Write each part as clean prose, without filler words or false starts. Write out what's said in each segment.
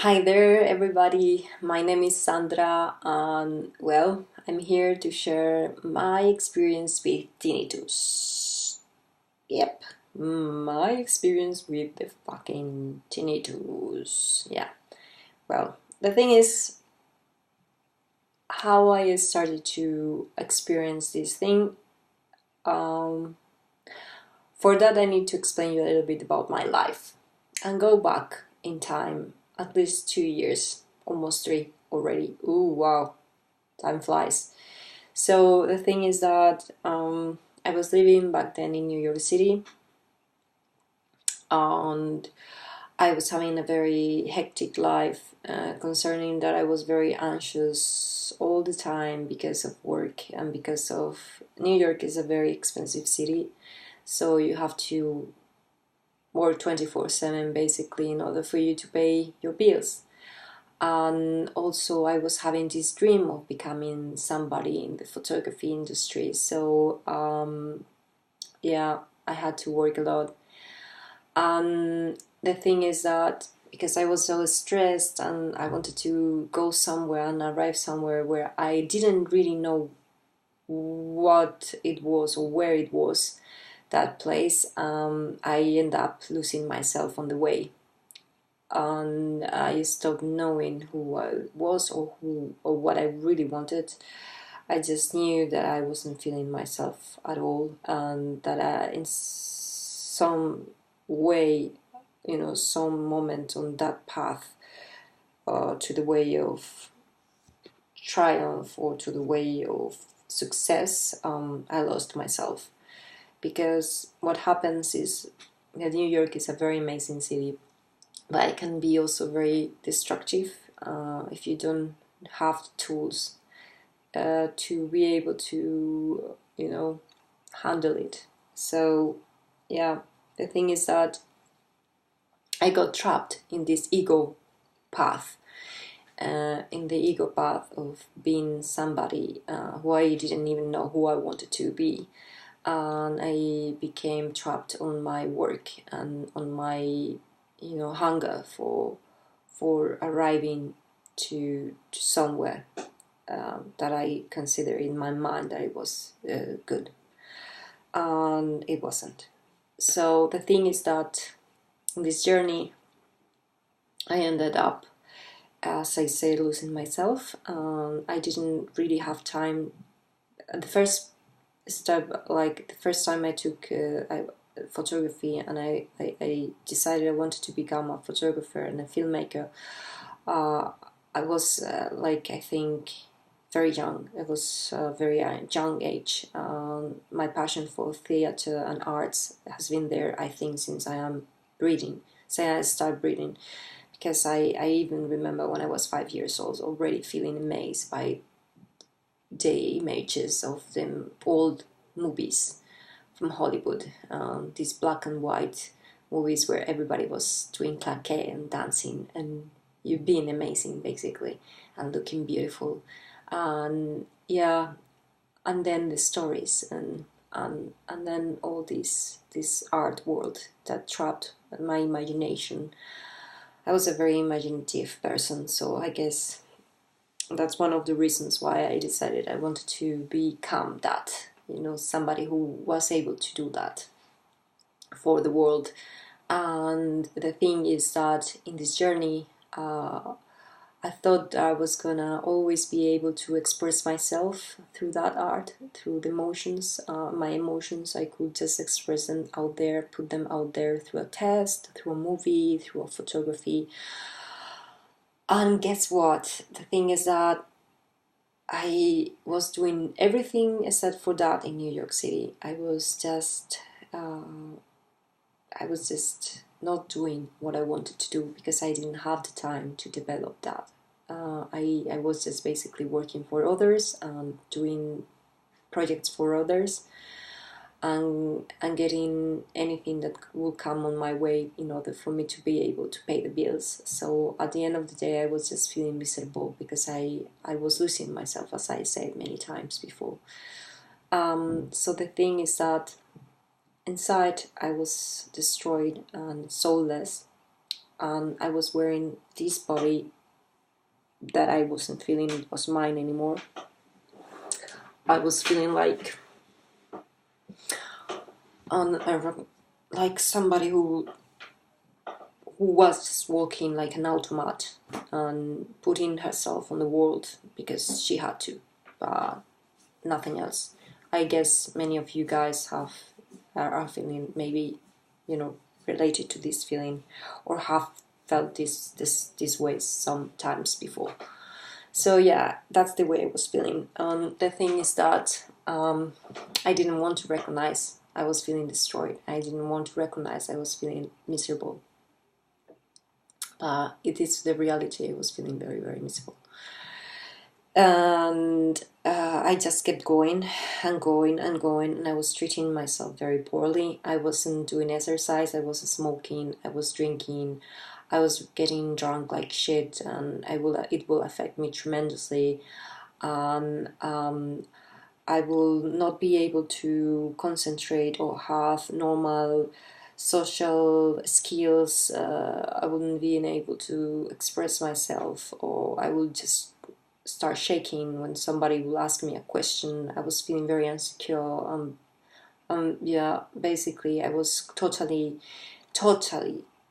Hi there, everybody. My name is Sandra, and well, I'm here to share my experience with tinnitus. Yep, my experience with the fucking tinnitus. Yeah, well, the thing is, how I started to experience this thing. Um, for that, I need to explain you a little bit about my life and go back in time at least 2 years, almost three already. Ooh, wow, time flies. So the thing is that I was living back then in New York City, and I was having a very hectic life, concerning that I was very anxious all the time because of work and because of New York is a very expensive city, so you have to work 24/7 basically in order for you to pay your bills. And also I was having this dream of becoming somebody in the photography industry, so yeah, I had to work a lot. And the thing is that because I was so stressed and I wanted to go somewhere and arrive somewhere where I didn't really know what it was or where it was, that place, I end up losing myself on the way, and I stopped knowing who I was or who or what I really wanted. I just knew that I wasn't feeling myself at all, and that in some way, some moment on that path, to the way of triumph or to the way of success, I lost myself. Because what happens is that New York is a very amazing city, but it can be also very destructive if you don't have the tools to be able to, handle it. So, yeah, the thing is that I got trapped in this ego path, in the ego path of being somebody who I didn't even know who I wanted to be. And I became trapped on my work and on my, hunger for arriving to somewhere that I consider in my mind that it was good, and it wasn't. So the thing is that in this journey, I ended up, as I said, losing myself. I didn't really have time. The first step, like the first time I took photography, and I decided I wanted to become a photographer and a filmmaker. I was I think very young. It was a very young age. My passion for theater and arts has been there, I think, since I am breathing. Since I started breathing, because I even remember when I was 5 years old, already feeling amazed by the images of them old movies from Hollywood, these black and white movies where everybody was doing claquet and dancing and you being amazing basically and looking beautiful, and yeah, and then the stories and then all this art world that trapped my imagination. I was a very imaginative person, so I guess that's one of the reasons why I decided I wanted to become that, somebody who was able to do that for the world. And the thing is that in this journey, I thought I was gonna always be able to express myself through that art, through the emotions, my emotions. I could just express them out there, put them out there through a test, through a movie, through a photography. And guess what? The thing is that I was doing everything except for that in New York City. I was just not doing what I wanted to do because I didn't have the time to develop that. I was just basically working for others and doing projects for others, and getting anything that will come on my way in order for me to be able to pay the bills. So at the end of the day, I was just feeling miserable because I was losing myself, as I said many times before. So the thing is that inside I was destroyed and soulless, and I was wearing this body that I wasn't feeling it was mine anymore. I was feeling like like somebody who was just walking like an automat and putting herself on the world because she had to, but nothing else. I guess many of you guys are feeling maybe, related to this feeling, or have felt this way sometimes before. So yeah, that's the way I was feeling. The thing is that I didn't want to recognize I was feeling destroyed. I didn't want to recognize I was feeling miserable. It is the reality. I was feeling very, very miserable. And I just kept going and going and going, and I was treating myself very poorly. I wasn't doing exercise, I was smoking, I was drinking, I was getting drunk like shit, and it will affect me tremendously. I will not be able to concentrate or have normal social skills. I wouldn't be able to express myself, or I will just start shaking when somebody will ask me a question. I was feeling very insecure. Yeah, basically, I was totally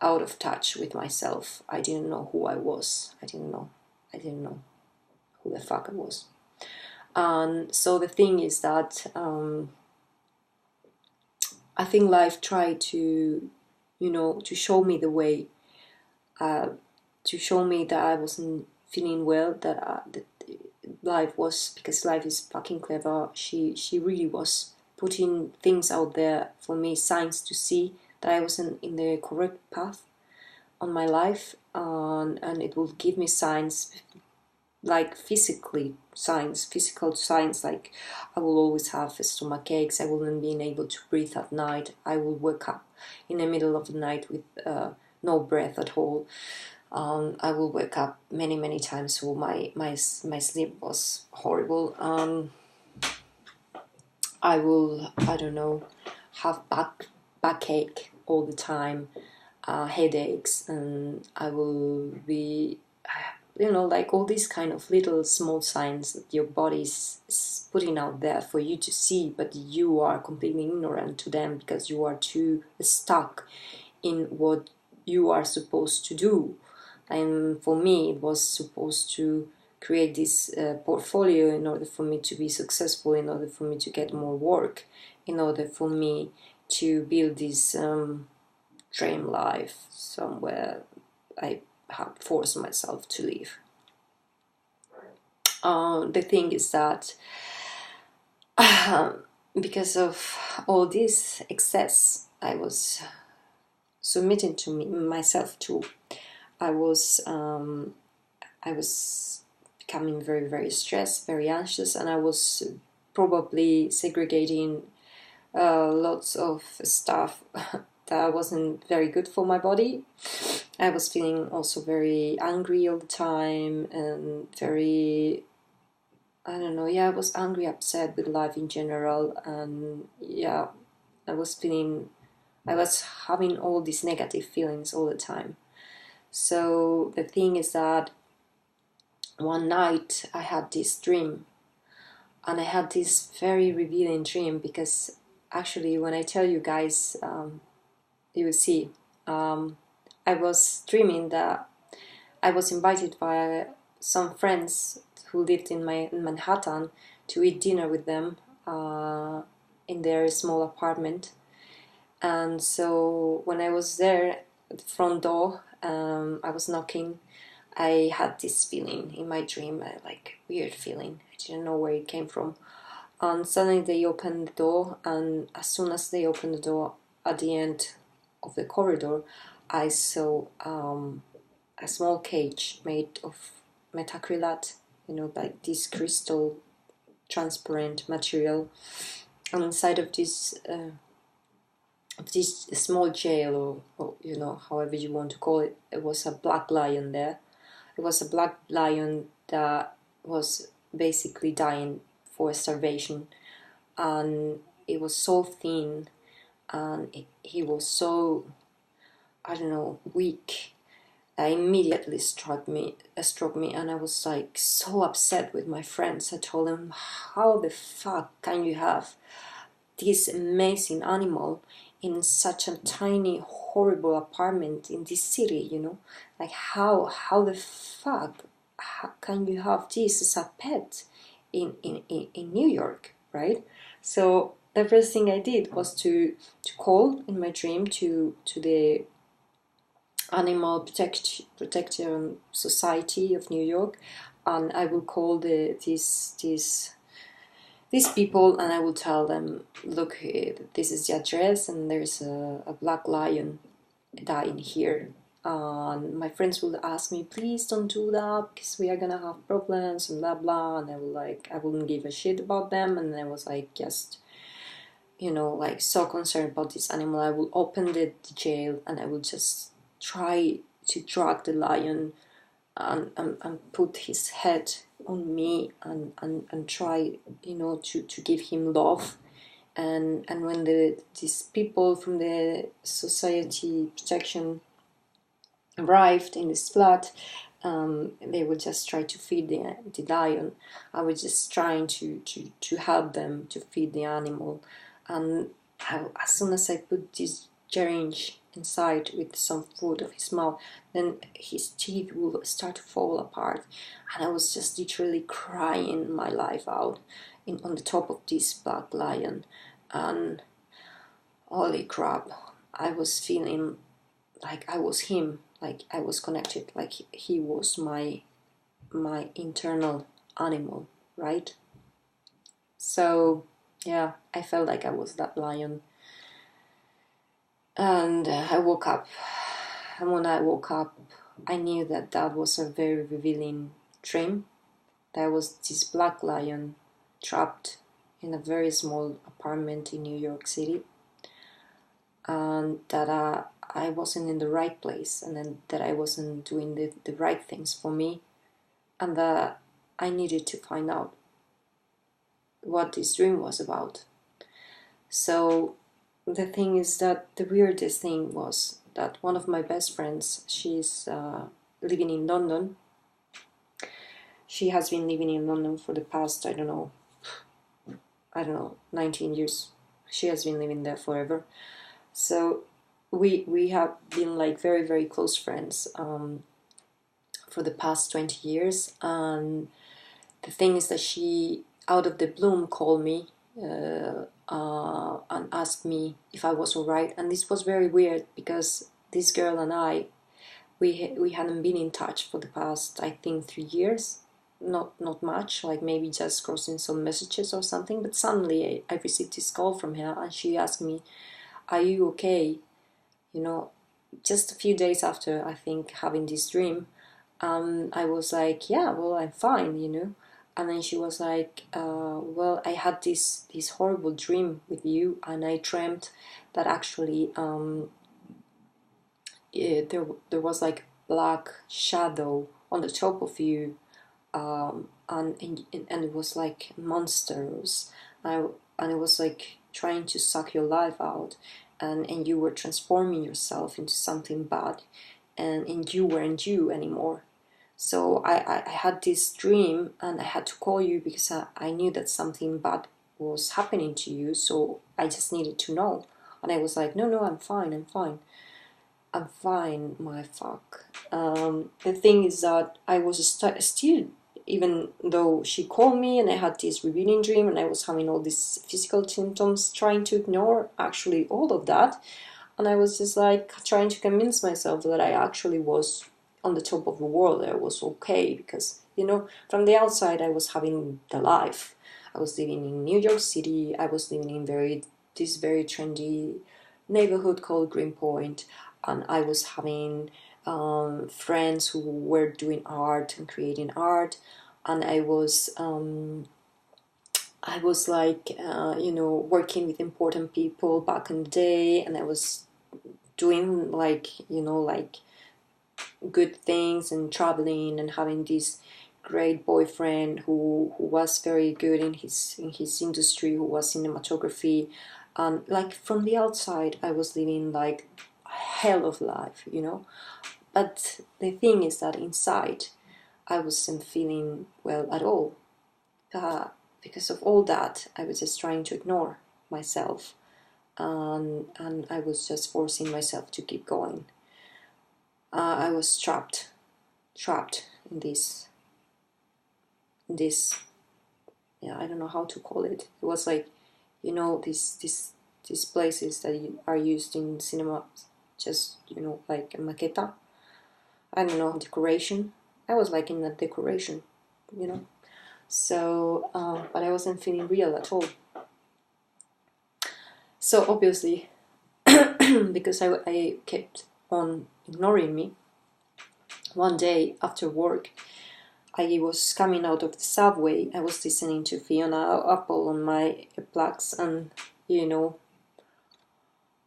out of touch with myself. I didn't know who I was. I didn't know who the fuck I was. And so the thing is that I think life tried to, to show me the way, to show me that I wasn't feeling well, that life was, because life is fucking clever. She really was putting things out there for me, signs to see that I wasn't in the correct path on my life, and it will give me signs, like physical signs, like I will always have stomach aches, I wouldn't be able to breathe at night, I will wake up in the middle of the night with no breath at all. I will wake up many times, so my sleep was horrible. I don't know, have backache all the time, headaches, and I will be, like all these kind of little small signs that your body is putting out there for you to see, but you are completely ignorant to them because you are too stuck in what you are supposed to do. And for me, it was supposed to create this portfolio in order for me to be successful, in order for me to get more work, in order for me to build this dream life somewhere I have forced myself to live. The thing is that because of all this excess I was submitting to myself to, I was becoming very, very stressed, very anxious, and I was probably segregating lots of stuff that wasn't very good for my body. I was feeling also very angry all the time, and very, I don't know, yeah, I was angry, upset with life in general, and yeah, I was having all these negative feelings all the time. So the thing is that one night I had this dream, and I had this very revealing dream, because actually when I tell you guys, you will see. I was dreaming that I was invited by some friends who lived in Manhattan to eat dinner with them in their small apartment. And so when I was there at the front door, I was knocking. I had this feeling in my dream, like weird feeling. I didn't know where it came from. And suddenly they opened the door, and as soon as they opened the door, at the end of the corridor, I saw a small cage made of metacrilat, like this crystal transparent material. And inside of this small jail, or however you want to call it, it was a black lion there. It was a black lion that was basically dying for starvation, and it was so thin, and he was so, I don't know, weak, that immediately struck me, and I was like so upset with my friends. I told them, how the fuck can you have this amazing animal in such a tiny, horrible apartment in this city, you know? Like, how the fuck how can you have this as a pet in New York, right? So the first thing I did was to call in my dream to the Animal Protection Society of New York, and I will call these people, and I will tell them, look, this is the address, and there's a black lion dying here. And my friends will ask me, please don't do that because we are gonna have problems and blah blah. And I wouldn't give a shit about them. And I was like, just, you know, like so concerned about this animal. I will open the jail and I will just try to drag the lion and put his head on me and try, you know, to give him love. And when these people from the society protection arrived in this flat, they would just try to feed the lion. I was just trying to help them to feed the animal. And as soon as I put this syringe inside with some food of his mouth, then his teeth will start to fall apart. And I was just literally crying my life out on the top of this black lion. And holy crap, I was feeling like I was him, like I was connected, like he was my internal animal, right? So yeah, I felt like I was that lion. And I woke up, and when I woke up, I knew that that was a very revealing dream. There was this black lion trapped in a very small apartment in New York City, and that I wasn't in the right place, and then that I wasn't doing the right things for me, and that I needed to find out what this dream was about. So the thing is that the weirdest thing was that one of my best friends, she's living in London. She has been living in London for the past, I don't know, 19 years. She has been living there forever. So we have been like very, very close friends for the past 20 years. And the thing is that she, out of the bloom, called me and asked me if I was alright. And this was very weird because this girl and I, we hadn't been in touch for the past, I think, 3 years. Not much, like maybe just crossing some messages or something. But suddenly I received this call from her, and she asked me, are you okay? You know, just a few days after, I think, having this dream, I was like, yeah, well, I'm fine, you know. And then she was like, well, I had this horrible dream with you, and I dreamt that actually there was like black shadow on the top of you, and it was like monsters, and it was like trying to suck your life out, and you were transforming yourself into something bad, and you weren't you anymore. So I had this dream, and I had to call you because I knew that something bad was happening to you, so I just needed to know. And I was like, no, I'm fine, I'm fine, my fuck. The thing is that I was still, even though she called me and I had this revealing dream and I was having all these physical symptoms, trying to ignore actually all of that. And I was just like trying to convince myself that I actually was on the top of the world, that I was okay. Because, you know, from the outside I was having the life. I was living in New York City. I was living in this very trendy neighborhood called Greenpoint. And I was having friends who were doing art and creating art. And I was like, you know, working with important people back in the day. And I was doing like, you know, like good things and traveling and having this great boyfriend who was very good in his industry, who was cinematography. And like from the outside I was living like a hell of life, you know. But the thing is that inside, I wasn't feeling well at all. Because of all that, I was just trying to ignore myself, and I was just forcing myself to keep going. I was trapped in this. Yeah, I don't know how to call it. It was like, you know, these places that are used in cinema, just, you know, like a maqueta. I don't know, decoration. I was like in a decoration, you know. So, but I wasn't feeling real at all. So obviously, because I kept on ignoring me, one day after work, I was coming out of the subway. I was listening to Fiona Apple on my earplugs, and you know,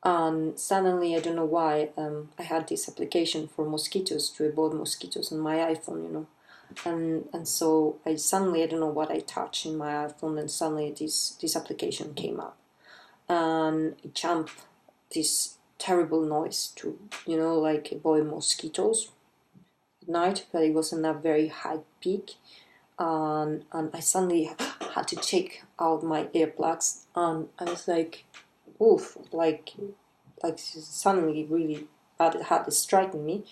and suddenly I don't know why I had this application for mosquitoes, to avoid mosquitoes on my iPhone, you know, and so I don't know what I touched in my iPhone, and suddenly this application came up, and it jumped this terrible noise to, you know, like avoid mosquitoes at night, but it was in a very high peak. And I suddenly had to take out my earplugs, and I was like, oof, like suddenly really had striking me.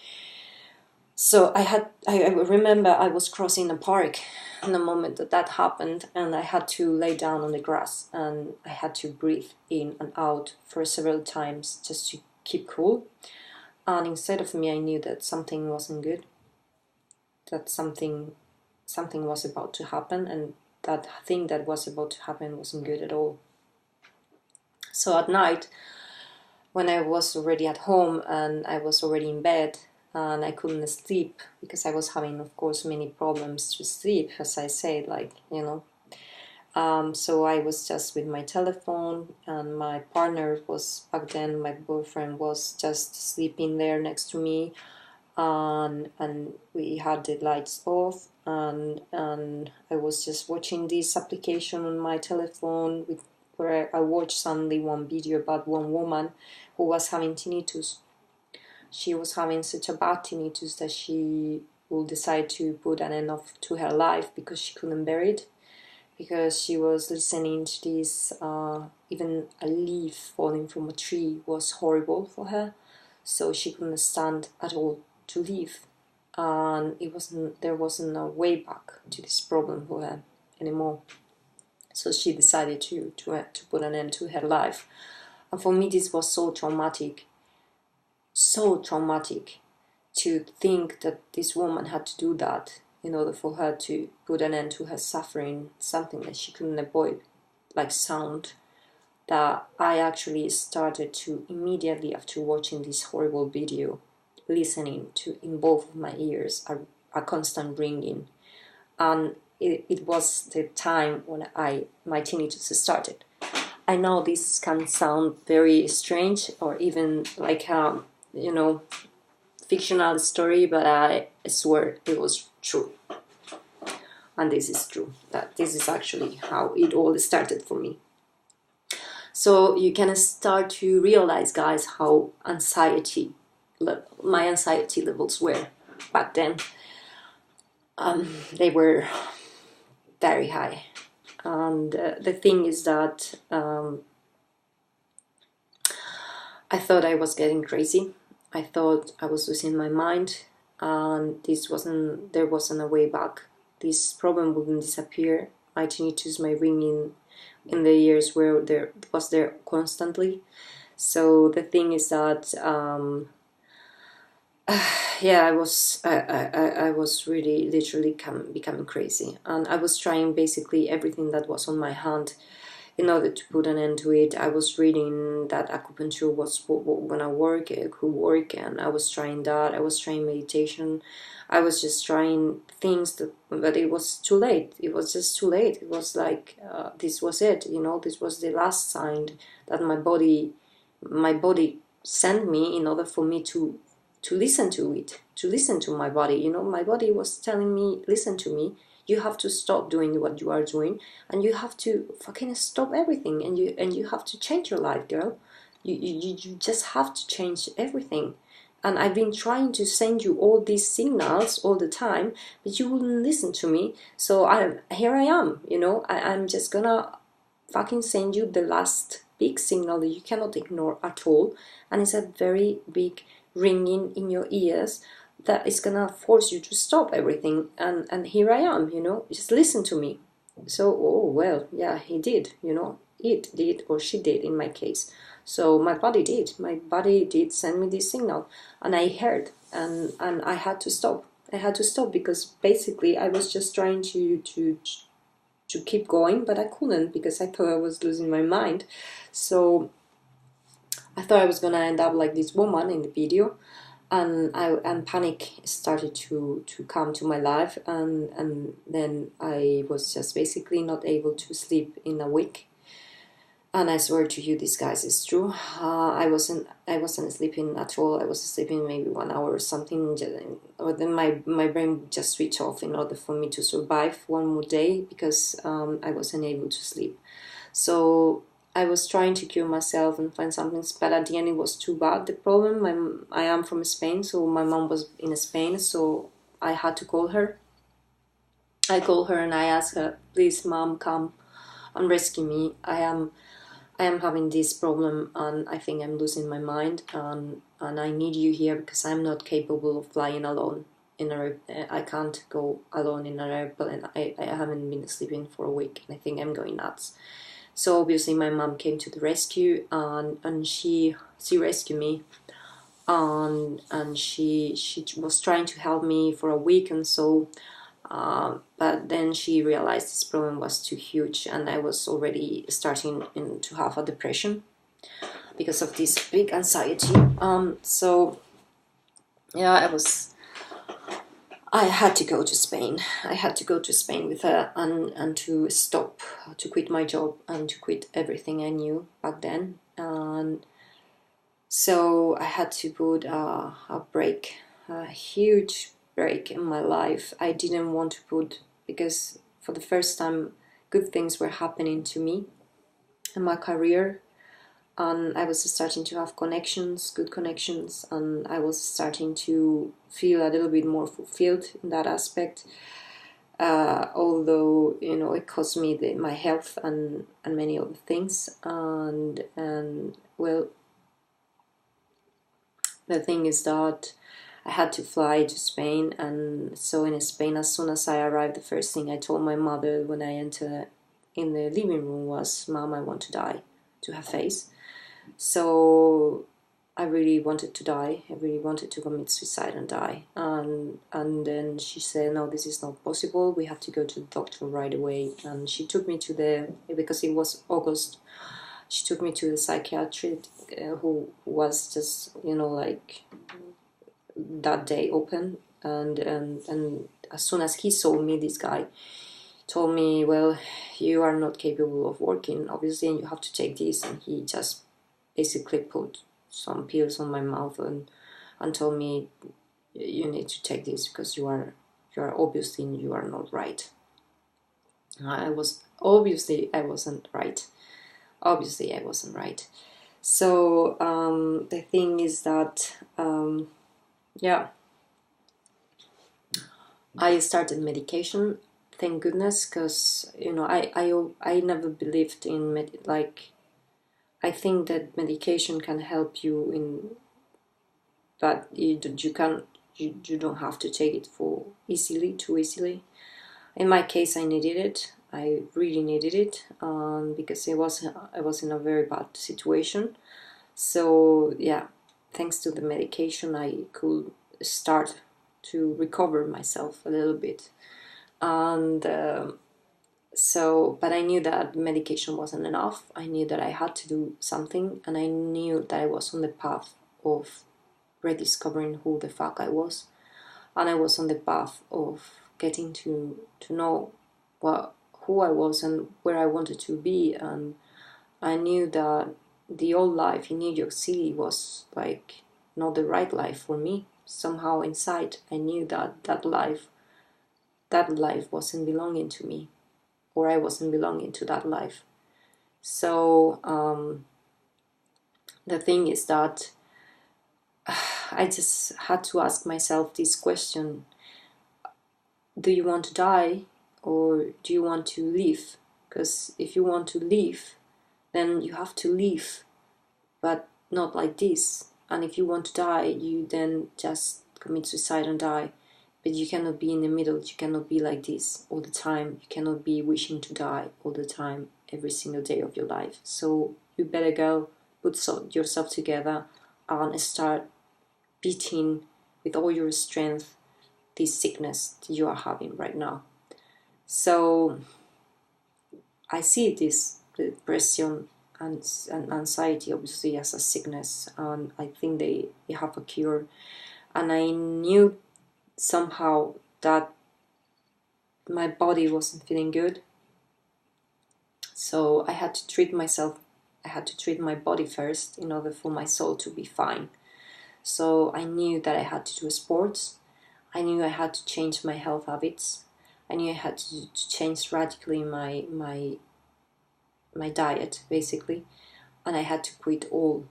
So I remember I was crossing a park in the moment that happened, and I had to lay down on the grass, and I had to breathe in and out for several times just to keep cool. And inside of me, I knew that something wasn't good, that something was about to happen, and that thing that was about to happen wasn't good at all. So at night, when I was already at home and I was already in bed and I couldn't sleep because I was having, of course, many problems to sleep, as I said, like, you know. So I was just with my telephone, and my partner was, back then, my boyfriend was just sleeping there next to me, and we had the lights off, and I was just watching this application on my telephone where I watched suddenly one video about one woman who was having tinnitus. She was having such a bad tinnitus that she would decide to put an end to her life because she couldn't bear it, because she was listening to this, even a leaf falling from a tree was horrible for her, so she couldn't stand at all to live, and there wasn't a way back to this problem for her anymore. So she decided to put an end to her life. And for me, this was so traumatic to think that this woman had to do that in order for her to put an end to her suffering, something that she couldn't avoid, like sound. That I actually started to, immediately after watching this horrible video, listening to, in both of my ears, a constant ringing. And it was the time when my tinnitus started. I know this can sound very strange, or even like a, you know, fictional story, but I swear it was true. And this is true, that this is actually how it all started for me. So you can start to realize, guys, how my anxiety levels were back then. They were very high. And the thing is that I thought I was getting crazy. I thought I was losing my mind, and there wasn't a way back. This problem wouldn't disappear. My tinnitus, my ringing in the ears was there constantly. So the thing is that yeah, I was really literally becoming crazy, and I was trying basically everything that was on my hand in order to put an end to it. I was reading that acupuncture was gonna work, it could work, and I was trying that. I was trying meditation. I was just trying things but it was too late. It was just too late. It was like this was it. You know, this was the last sign that my body sent me in order for me to listen to it, to listen to my body. You know, my body was telling me, listen to me. You have to stop doing what you are doing, and you have to fucking stop everything, and you have to change your life, girl. You just have to change everything. and I've been trying to send you all these signals all the time, but you wouldn't listen to me. So here I am, you know, I'm just gonna fucking send you the last big signal that you cannot ignore at all, and it's a very big ringing in your ears that is gonna force you to stop everything. And here I am, you know, just listen to me. So, oh well, yeah, he did, you know, it did, or she did in my case. So my body did send me this signal, and I heard, and I had to stop. I had to stop because basically I was just trying to keep going, but I couldn't because I thought I was losing my mind. So I thought I was gonna end up like this woman in the video, and panic started to come to my life, and then I was just basically not able to sleep in a week. And I swear to you, this guys is true. I wasn't sleeping at all. I was sleeping maybe 1 hour or something, or then my brain would just switch off in order for me to survive one more day, because I wasn't able to sleep. So I was trying to cure myself and find something, but at the end it was too bad. The problem, I am from Spain, so my mom was in Spain, so I had to call her. I called her and I asked her, please, mom, come and rescue me. I am having this problem, and I think I'm losing my mind, and I need you here because I'm not capable of flying alone. I can't go alone in an airplane. I haven't been sleeping for a week, and I think I'm going nuts. So obviously my mom came to the rescue, and she rescued me, and she was trying to help me for a week and so. But then she realized this problem was too huge, and I was already starting to have a depression because of this big anxiety. So yeah, I had to go to Spain. I had to go to Spain with her, and to stop, to quit my job and to quit everything I knew back then. And so I had to put a break, a huge break in my life. I didn't want to put, because for the first time good things were happening to me in my career, and I was starting to have connections, good connections, and I was starting to feel a little bit more fulfilled in that aspect. Although, you know, it cost me my health and many other things, and well, the thing is that I had to fly to Spain, and so in Spain, as soon as I arrived, the first thing I told my mother when I entered in the living room was, "Mom, I want to die," to her face. So I really wanted to die. I really wanted to commit suicide and die. And then she said, "No, this is not possible. We have to go to the doctor right away." And she took me to because it was August, she took me to the psychiatrist who was just, you know, like that day open, and as soon as he saw me, this guy told me, "Well, you are not capable of working, obviously, and you have to take this." And he just basically put some pills on my mouth and told me, "You need to take this because you are obviously, you are not right." I wasn't right. Obviously I wasn't right. So the thing is that yeah, I started medication, thank goodness, because, you know, I never believed in like, I think that medication can help you in, but you don't have to take it for too easily. In my case, I needed it. I really needed it, because I was in a very bad situation. So yeah, thanks to the medication, I could start to recover myself a little bit. And but I knew that medication wasn't enough. I knew that I had to do something, and I knew that I was on the path of rediscovering who the fuck I was, and I was on the path of getting to know who I was and where I wanted to be. And I knew that the old life in New York City was like not the right life for me. Somehow inside I knew that that life wasn't belonging to me, or I wasn't belonging to that life. So the thing is that I just had to ask myself this question: do you want to die or do you want to live? Because if you want to live, then you have to live, but not like this. And if you want to die, you then just commit suicide and die. But you cannot be in the middle. You cannot be like this all the time. You cannot be wishing to die all the time, every single day of your life. So you better go put yourself together and start beating with all your strength this sickness that you are having right now. So I see this depression and anxiety obviously as a sickness, and I think they have a cure. And I knew somehow that my body wasn't feeling good, so I had to treat myself. I had to treat my body first in order for my soul to be fine. So I knew that I had to do sports. I knew I had to change my health habits. I knew I had to change radically my diet, basically, and I had to quit all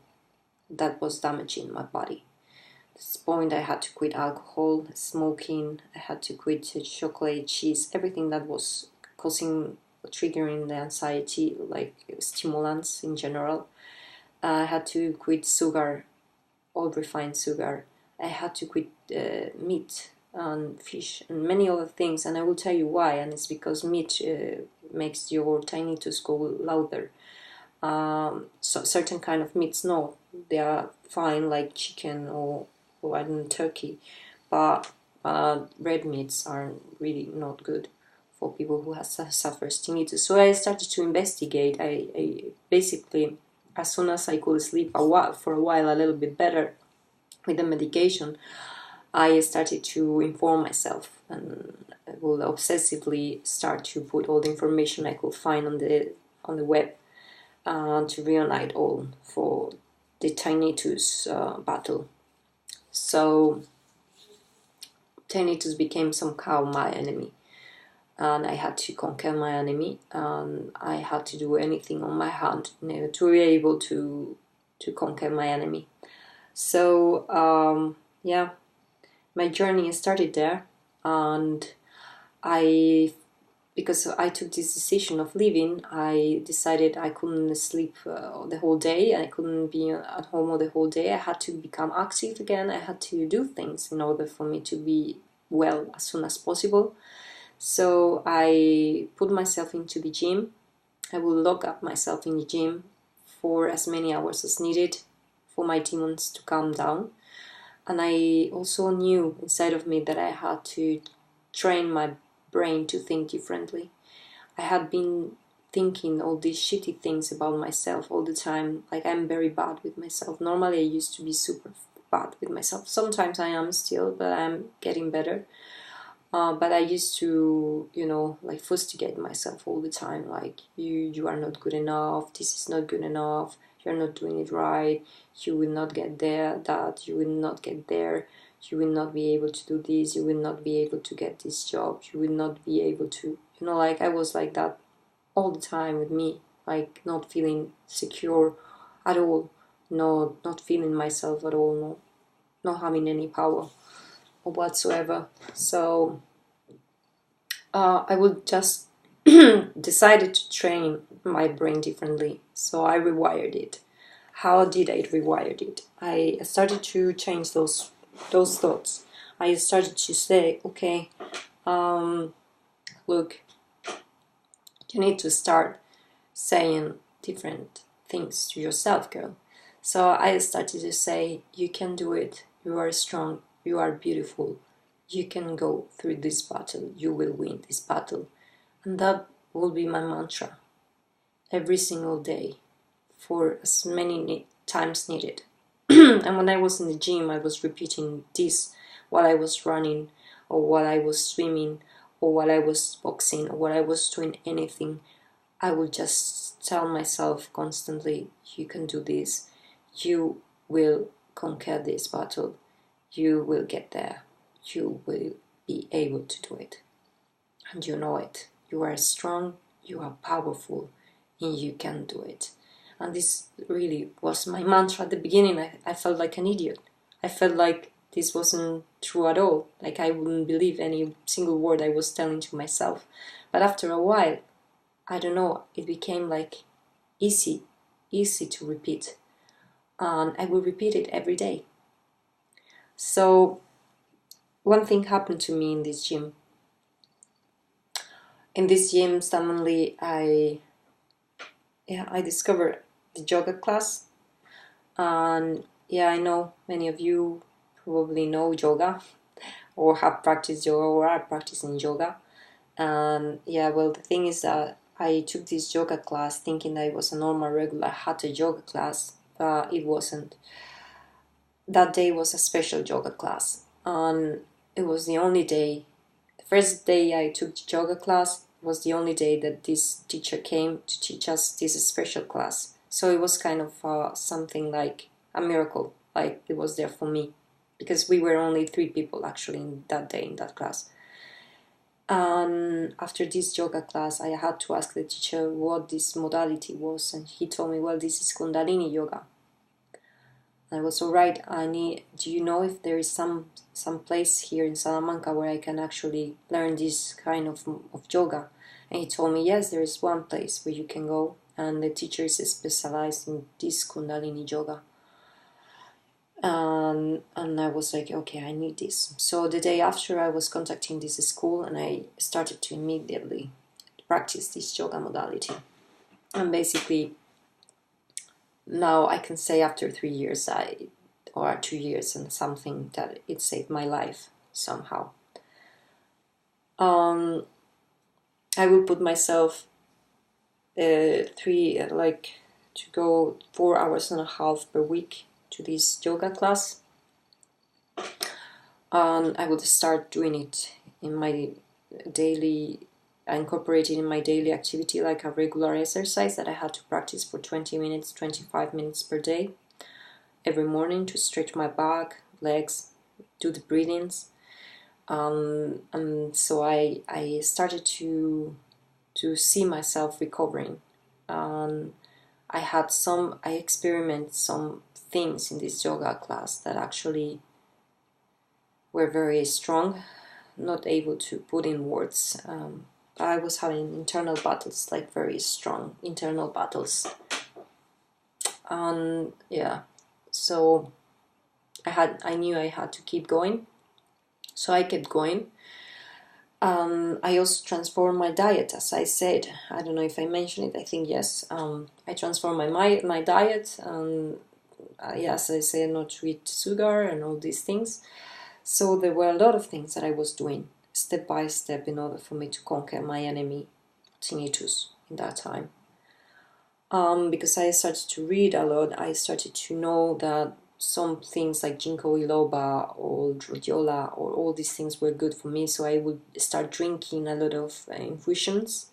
that was damaging my body. At this point, I had to quit alcohol, smoking. I had to quit chocolate, cheese, everything that was causing, triggering the anxiety, like stimulants in general. I had to quit sugar, all refined sugar. I had to quit meat and fish and many other things, and I will tell you why. And it's because meat makes your tinnitus go louder. So certain kind of meats, no, they are fine, like chicken or I don't know, turkey, but red meats are really not good for people who have suffered tinnitus. So I started to investigate. I basically, as soon as I could sleep for a while a little bit better with the medication, I started to inform myself, and I will obsessively start to put all the information I could find on the web to reunite all for the tinnitus battle. So tinnitus became somehow my enemy, and I had to conquer my enemy, and I had to do anything on my hand, to be able to conquer my enemy. So yeah, my journey started there, and because I took this decision of leaving, I decided I couldn't sleep the whole day, and I couldn't be at home all the whole day. I had to become active again. I had to do things in order for me to be well as soon as possible. So I put myself into the gym. I will lock up myself in the gym for as many hours as needed for my demons to calm down. And I also knew inside of me that I had to train my brain to think differently. I had been thinking all these shitty things about myself all the time. Like, I'm very bad with myself. Normally I used to be super bad with myself. Sometimes I am still, but I'm getting better. But I used to, like, fustigate myself all the time. Like, you are not good enough. This is not good enough. You're not doing it right. You will not get there. That you will not get there. You will not be able to do this. You will not be able to get this job. You will not be able to, like, I was like that all the time with me. Like, not feeling secure at all. No, not feeling myself at all. No, not having any power or whatsoever. So I would just decided to train my brain differently. So I rewired it. How did I rewire it? I started to change those thoughts. I started to say, okay, look, you need to start saying different things to yourself, girl. So I started to say, you can do it. You are strong. You are beautiful. You can go through this battle. You will win this battle. And that will be my mantra every single day for as many times needed. And when I was in the gym, I was repeating this while I was running, or while I was swimming, or while I was boxing, or while I was doing anything. I would just tell myself constantly, you can do this. You will conquer this battle. You will get there. You will be able to do it. And you know it. You are strong, you are powerful, and you can do it. And this really was my mantra at the beginning. I felt like an idiot. I felt like this wasn't true at all. Like I wouldn't believe any single word I was telling to myself. But after a while, I don't know, it became like easy to repeat. And I would repeat it every day. So one thing happened to me in this gym. In this gym, suddenly I discovered the yoga class. And yeah, I know many of you probably know yoga or have practiced yoga or are practicing yoga. And yeah, well, the thing is that I took this yoga class thinking that it was a normal, regular hatha yoga class, but it wasn't. That day was a special yoga class, and it was the only day. The first day I took the yoga class was the only day that this teacher came to teach us this special class. So it was kind of something like a miracle, like it was there for me, because we were only 3 people actually in that day in that class. And after this yoga class, I had to ask the teacher what this modality was, and he told me, well, this is Kundalini yoga. I was all right. Do you know if there is some place here in Salamanca where I can actually learn this kind of yoga? And he told me, yes, there is one place where you can go, and the teacher is specialized in this Kundalini yoga. And I was like, okay, I need this. So the day after, I was contacting this school, and I started to immediately practice this yoga modality. And basically, now I can say after 3 years, or 2 years and something, that it saved my life somehow. I will put myself to go 4.5 hours per week to this yoga class. I would start doing it in my daily, incorporated in my daily activity, like a regular exercise that I had to practice for 20 minutes, 25 minutes per day, every morning, to stretch my back, legs, do the breathings. And so I started to see myself recovering. I experimented some things in this yoga class that actually were very strong, not able to put in words. I was having internal battles, like very strong internal battles. And yeah, so I knew I had to keep going. So I kept going. I also transformed my diet, as I said. I don't know if I mentioned it. I think yes. I transformed my diet. As I said, not to eat sugar and all these things. So there were a lot of things that I was doing step by step in order for me to conquer my enemy, tinnitus, in that time. Because I started to read a lot, I started to know that some things like ginkgo biloba or rhodiola or all these things were good for me. So I would start drinking a lot of infusions,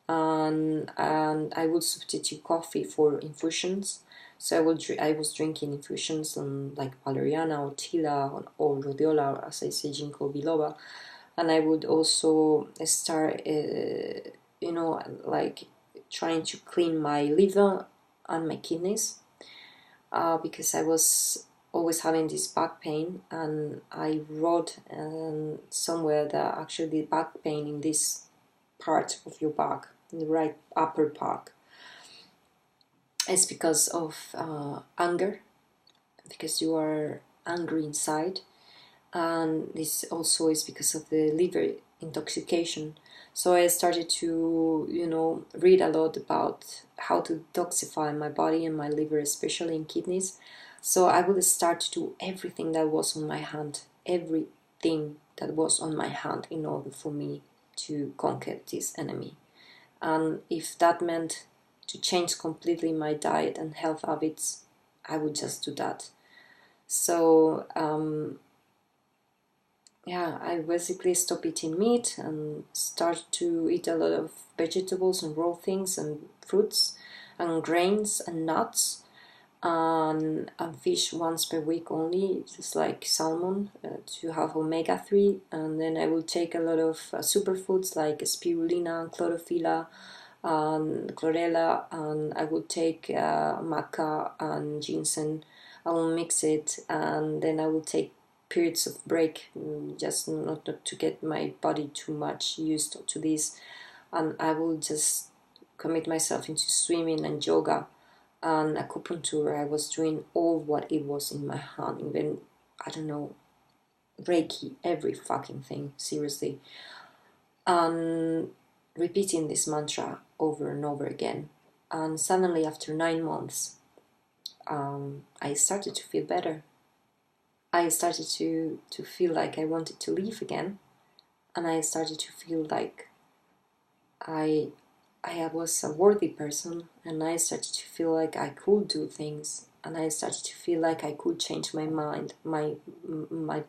and I would substitute coffee for infusions. So I was drinking infusions on like valeriana or tila or rhodiola, as I say, ginkgo biloba, and I would also start, like trying to clean my liver and my kidneys, because I was always having this back pain, and I wrote somewhere that actually the back pain in this part of your back, in the right upper part, is because of anger, because you are angry inside, and this also is because of the liver intoxication. So I started to, read a lot about how to detoxify my body and my liver, especially in kidneys. So I would start to do everything that was on my hand, everything that was on my hand, in order for me to conquer this enemy. And if that meant to change completely my diet and health habits, I would just do that. So I basically stopped eating meat and started to eat a lot of vegetables and raw things and fruits and grains and nuts, and fish once per week only, just like salmon, to have omega-3. And then I will take a lot of superfoods like spirulina, chlorophylla, chlorella, and I would take maca and ginseng I will mix it, and then I will take periods of break, just not to get my body too much used to this, and I will just commit myself into swimming and yoga and acupuncture. I was doing all what it was in my hand, even, I don't know, Reiki, every fucking thing, seriously, and repeating this mantra over and over again. And suddenly, after 9 months, I started to feel better. I started to feel like I wanted to leave again, and I started to feel like I was a worthy person, and I started to feel like I could do things, and I started to feel like I could change my mind, my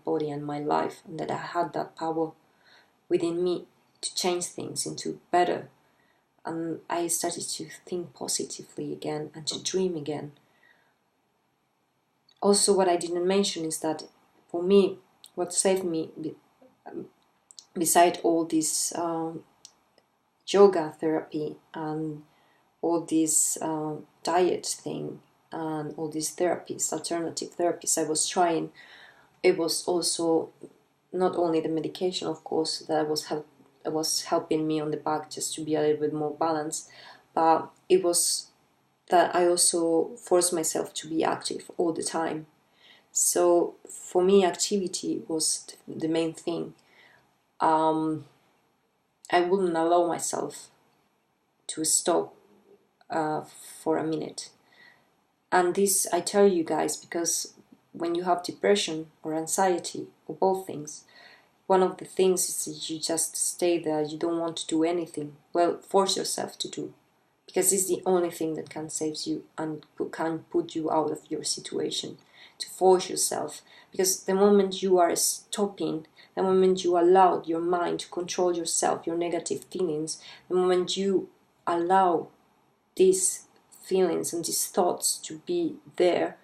body, and my life, and that I had that power within me to change things into better. And I started to think positively again and to dream again. Also, what I didn't mention is that for me, what saved me, beside all this yoga therapy and all this diet thing and all these therapies, alternative therapies I was trying, it was also not only the medication, of course, that was helping me on the back just to be a little bit more balanced, but it was that I also forced myself to be active all the time. So for me, activity was the main thing. I wouldn't allow myself to stop for a minute. And this I tell you guys because when you have depression or anxiety or both things, one of the things is that you just stay there, you don't want to do anything. Well, force yourself to do, because it's the only thing that can save you and can put you out of your situation, to force yourself. Because the moment you are stopping, the moment you allow your mind to control yourself, your negative feelings, the moment you allow these feelings and these thoughts to be there,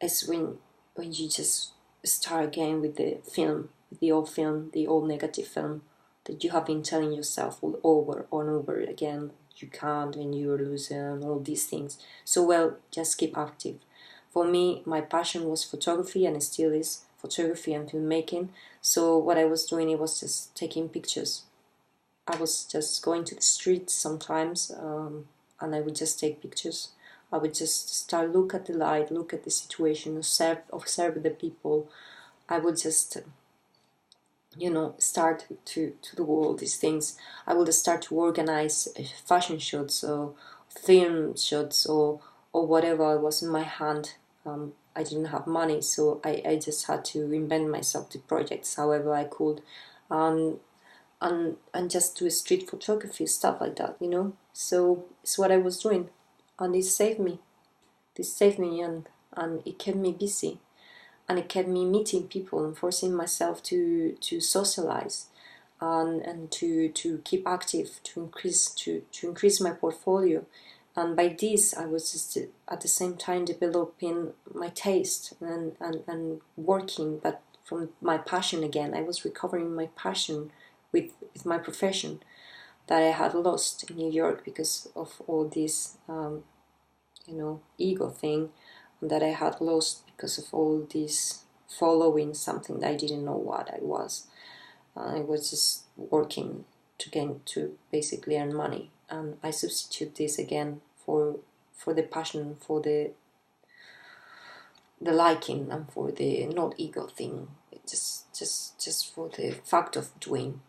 is when you just start again with the film, the old negative film that you have been telling yourself all over and over again. You can't, and you're losing, all these things. So, well, just keep active. For me, my passion was photography, and it still is photography and filmmaking. So what I was doing, it was just taking pictures. I was just going to the streets sometimes, and I would just take pictures. I would just start, look at the light, look at the situation, observe the people. I would just, start to do all these things. I would start to organize fashion shots or film shots or whatever was in my hand. I didn't have money, so I just had to invent myself the projects however I could, and just do street photography, stuff like that, So it's what I was doing, and it saved me. This saved me, and it kept me busy, and it kept me meeting people and forcing myself to socialize, and to keep active, to increase my portfolio. And by this, I was just at the same time developing my taste and working, but from my passion again. I was recovering my passion with my profession that I had lost in New York because of all this, ego thing that I had lost because of all this following something that I didn't know what I was. I was just working to basically earn money, and I substitute this again for the passion, for the liking, and for the not ego thing. Just for the fact of doing,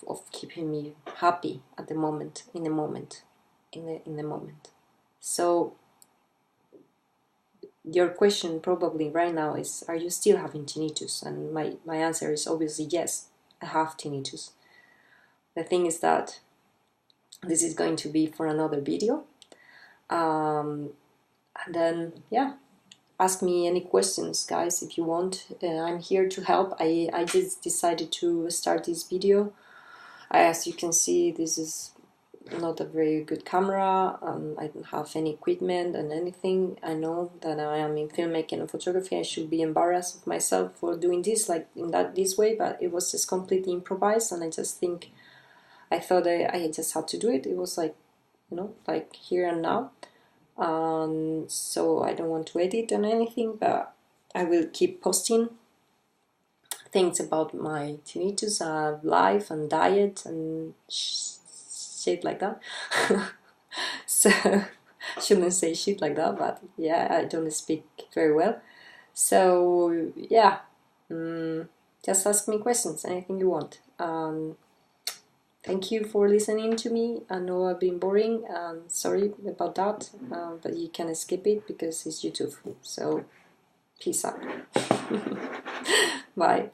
of keeping me happy at the moment, in the moment. So your question probably right now is, are you still having tinnitus? And my answer is obviously yes, I have tinnitus. The thing is that this is going to be for another video. And then, yeah, ask me any questions, guys, if you want. I'm here to help. I just decided to start this video. As you can see, this is not a very good camera. I don't have any equipment and anything. I know that I am in filmmaking and photography. I should be embarrassed of myself for doing this this way, but it was just completely improvised, and I thought I just had to do it. It was like here and now. So I don't want to edit on anything, but I will keep posting things about my tinnitus, life and diet and shit like that. So shouldn't say shit like that, but yeah, I don't speak very well. So yeah, just ask me questions, anything you want. Thank you for listening to me. I know I've been boring. Sorry about that, but you can skip it because it's YouTube. So peace out. Bye.